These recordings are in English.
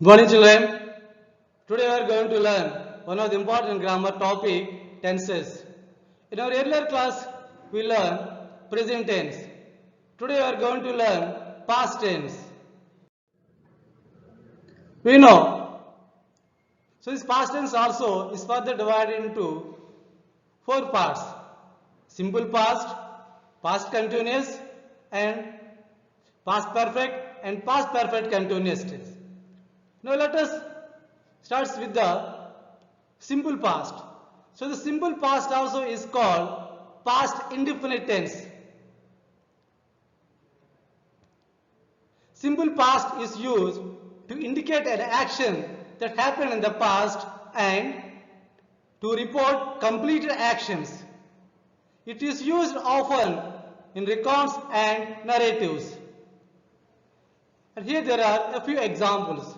Good morning, children. Today we are going to learn one of the important grammar topic, tenses. In our earlier class, we learned present tense. Today we are going to learn past tense. We know. So this past tense also is further divided into four parts: simple past, past continuous, and past perfect and past perfect continuous tense. Now let us start with the simple past. So the simple past also is called past indefinite tense. Simple past is used to indicate an action that happened in the past and to report completed actions. It is used often in recounts and narratives. And here there are a few examples.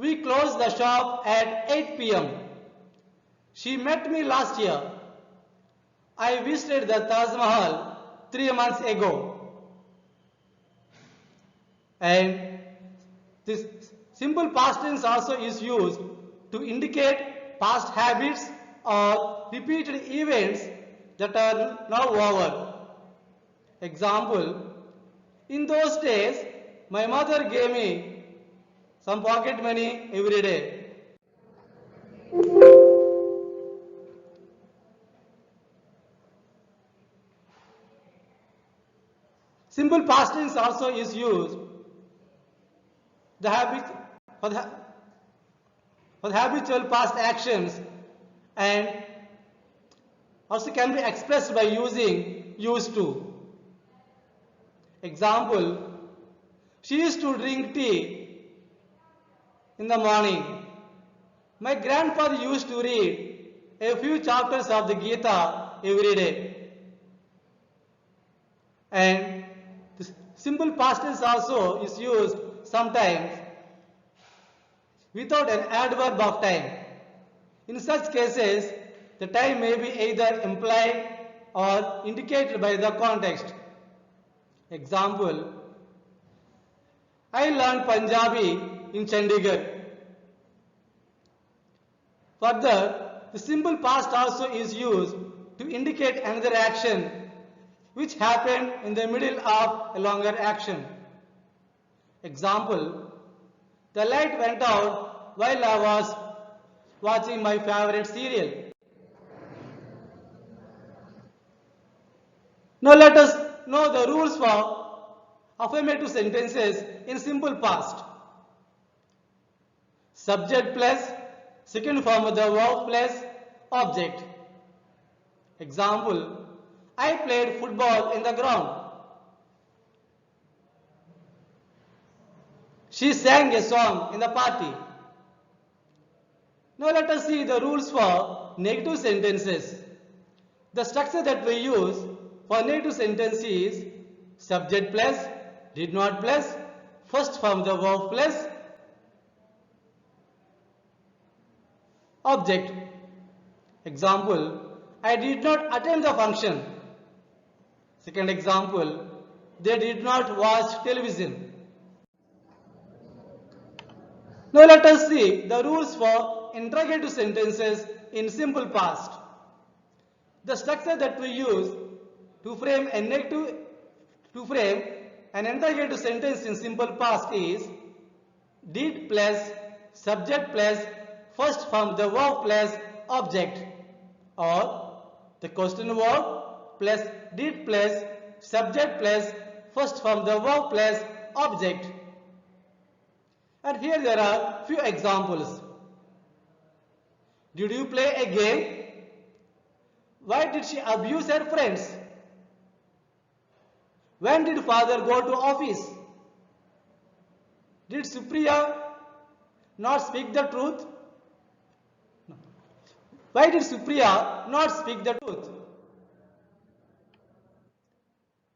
We closed the shop at 8 p.m. She met me last year. I visited the Taj Mahal 3 months ago. And this simple past tense also is used to indicate past habits or repeated events that are now over. Example, in those days, my mother gave me some pocket money every day. Simple past tense also is used the habit for the habitual past actions and also can be expressed by using used to. Example, she used to drink tea in the morning. My grandfather used to read a few chapters of the Gita every day. And this simple past tense also is used sometimes without an adverb of time. In such cases, the time may be either implied or indicated by the context. Example, I learned Punjabi in Chandigarh. Further, the simple past also is used to indicate another action which happened in the middle of a longer action. Example, the light went out while I was watching my favorite serial. Now let us know the rules for affirmative sentences in simple past. Subject plus second form of the verb plus object. Example, I played football in the ground. She sang a song in the party. Now let us see the rules for negative sentences. The structure that we use for negative sentence is subject plus, did not plus, first form of the verb plus object. Example, I did not attend the function. Second example, they did not watch television. Now let us see the rules for interrogative sentences in simple past. The structure that we use to frame an interrogative sentence in simple past is did plus subject plus first form the verb plus object, or the question verb plus did plus subject plus first form the verb plus object. And here there are few examples. Did you play a game? Why did she abuse her friends? When did father go to office? Did Supriya not speak the truth? No. Why did Supriya not speak the truth?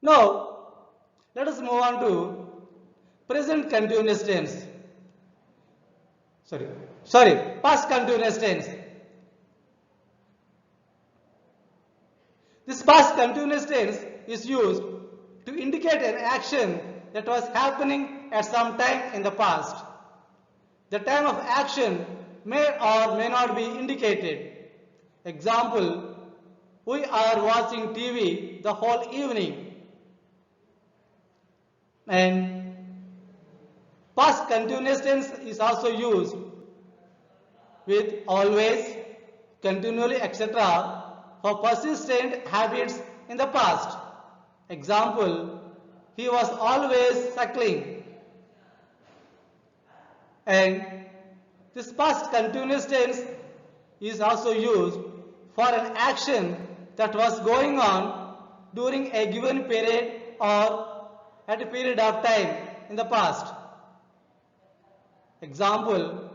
Now, let us move on to present continuous tense. Past continuous tense. This past continuous tense is used to indicate an action that was happening at some time in the past. the time of action may or may not be indicated. Example, we are watching TV the whole evening. And past continuous tense is also used with always, continually, etc. for persistent habits in the past. Example, he was always suckling. And this past continuous tense is also used for an action that was going on during a given period or at a period of time in the past. Example,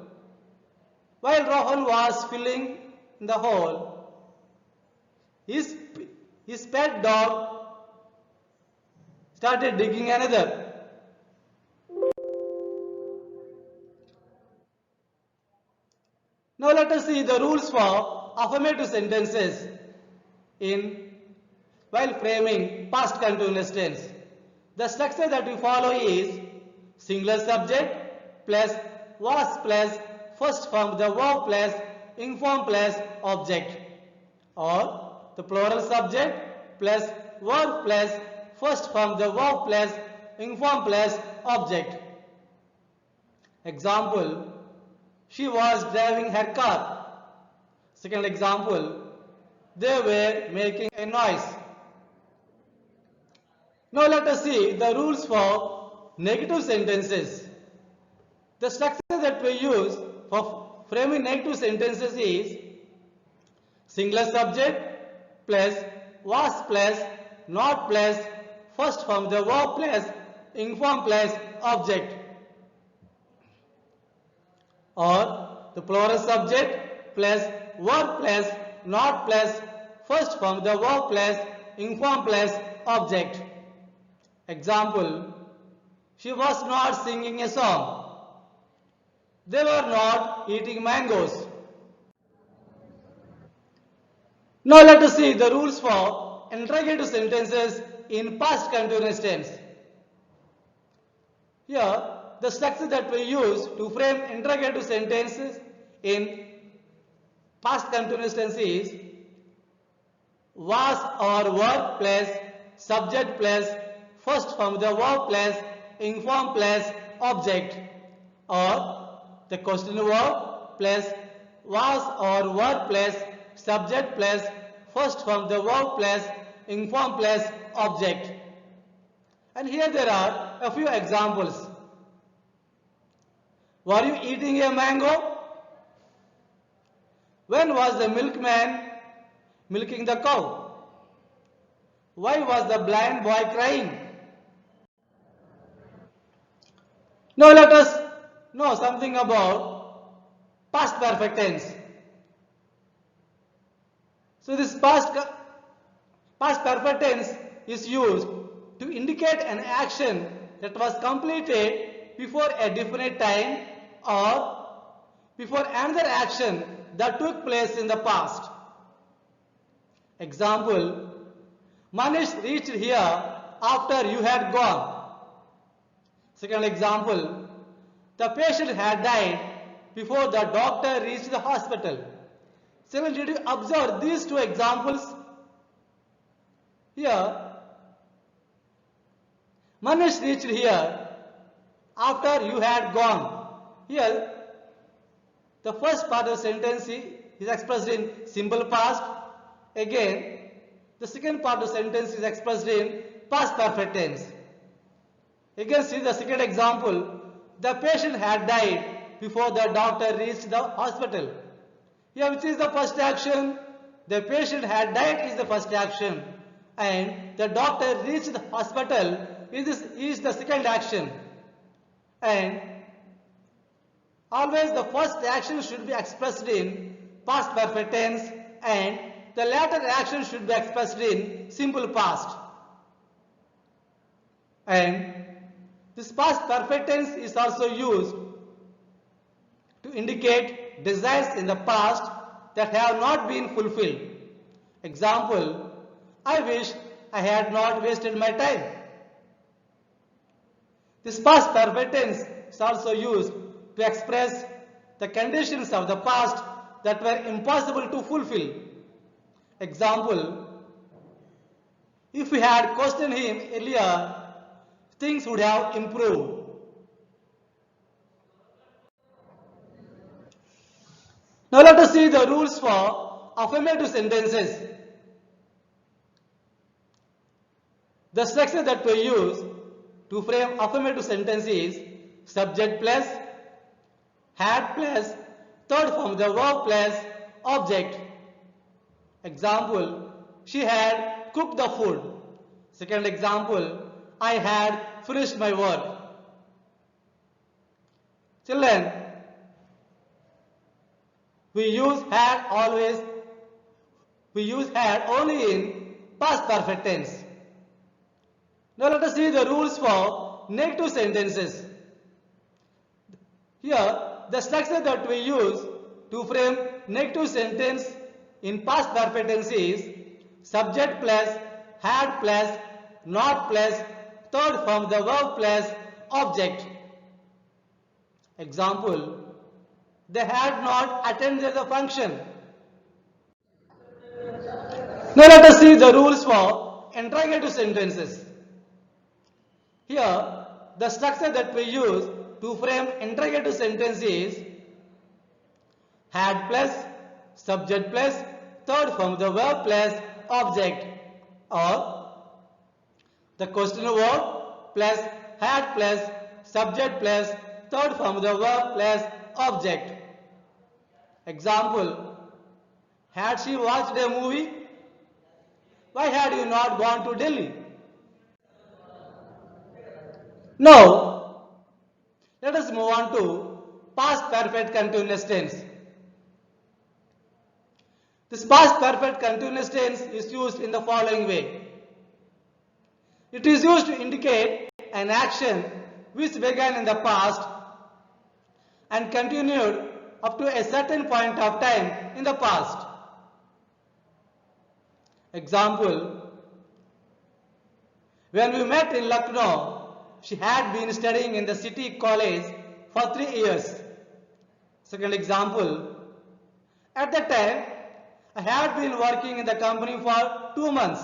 while Rahul was filling in the hole, his pet dog started digging another. Now let us see the rules for affirmative sentences while framing past continuous tense. The structure that we follow is singular subject plus was plus first form the verb plus inform plus object, or the plural subject plus verb plus first form the verb plus inform plus object. Example, she was driving her car. Second example, they were making a noise. Now let us see the rules for negative sentences. The structure that we use for framing negative sentences is singular subject plus was plus not plus first form the verb plus inform plus object, or the plural subject plus verb plus not plus first form the verb plus inform plus object. Example, she was not singing a song. They were not eating mangoes. Now let us see the rules for interrogative sentences in past continuous tense. Here, the structure that we use to frame interrogative sentences in past continuous tense is was or were plus subject plus first form the verb plus inform plus object, or the question verb plus was or were plus subject plus first form the verb plus inform plus object. And here there are a few examples. Were you eating a mango? When was the milkman milking the cow? Why was the blind boy crying? Now let us know something about past perfect tense. So this past perfect tense is used to indicate an action that was completed before a definite time or before another action that took place in the past. Example, Manish reached here after you had gone. Second example, the patient had died before the doctor reached the hospital. Children, did you observe these two examples? Here, Manish reached here after you had gone. Here, the first part of the sentence is expressed in simple past. Again, the second part of the sentence is expressed in past perfect tense. Again, see the second example. The patient had died before the doctor reached the hospital. Here, which is the first action? The patient had died is the first action, and the doctor reached the hospital is the second action. And always the first action should be expressed in past perfect tense, and the latter action should be expressed in simple past. And this past perfect tense is also used to indicate desires in the past that have not been fulfilled. Example, I wish I had not wasted my time. This past perfect tense is also used to express the conditions of the past that were impossible to fulfill. Example, if we had questioned him earlier, things would have improved. Now let us see the rules for affirmative sentences. The structure that we use to frame affirmative sentence is subject plus, had plus, third form of the verb plus, object. Example, she had cooked the food. Second example, I had finished my work. Children, we use had only in past perfect tense. Now let us see the rules for negative sentences. Here, the structure that we use to frame negative sentence in past perfect tense is subject plus, had plus, not plus, third form the verb plus, object. Example, they had not attended the function. Now let us see the rules for interrogative sentences. Here, the structure that we use to frame interrogative sentence is had plus, subject plus, third form the verb plus, object, or the question verb plus, had plus, subject plus, third form the verb plus, object. Example, had she watched a movie? Why had you not gone to Delhi? Now, let us move on to past perfect continuous tense. This past perfect continuous tense is used in the following way. It is used to indicate an action which began in the past and continued up to a certain point of time in the past. Example, when we met in Lucknow, she had been studying in the city college for 3 years. Second example, at that time, I had been working in the company for 2 months.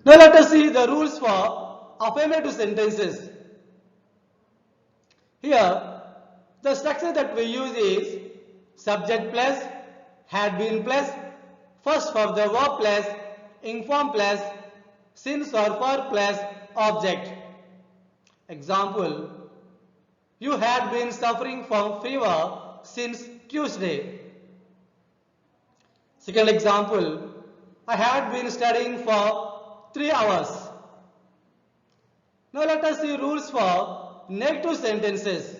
Now let us see the rules for affirmative sentences. Here, the structure that we use is subject plus, had been plus, first form the verb plus, inform plus, since or for plus, object. Example, you had been suffering from fever since Tuesday. Second example, I had been studying for 3 hours. Now let us see rules for negative sentences.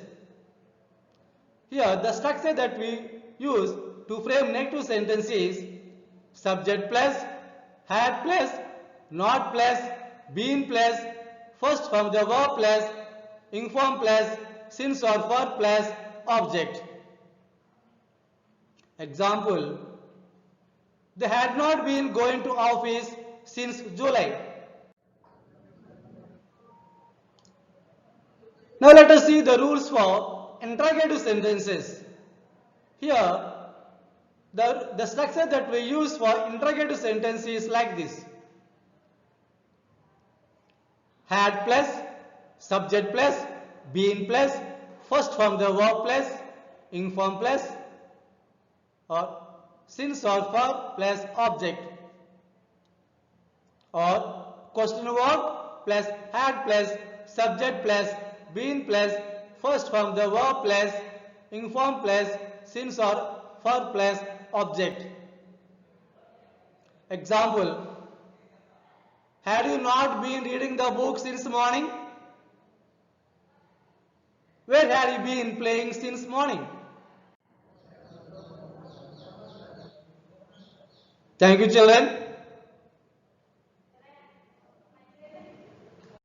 Here, the structure that we use to frame negative sentences is subject plus, had plus, not plus, been plus, first form the verb plus, inform plus, since or for plus, object. Example, they had not been going to office since July. Now let us see the rules for interrogative sentences. Here, the structure that we use for interrogative sentence is like this. Had plus, subject plus, been plus, first form the verb plus, inform plus, or since or for plus object, or question verb plus, had plus, subject plus, been plus, first form the verb plus, inform plus, since or for plus object. Example, had you not been reading the book since morning? Where had you been playing since morning? Thank you, children.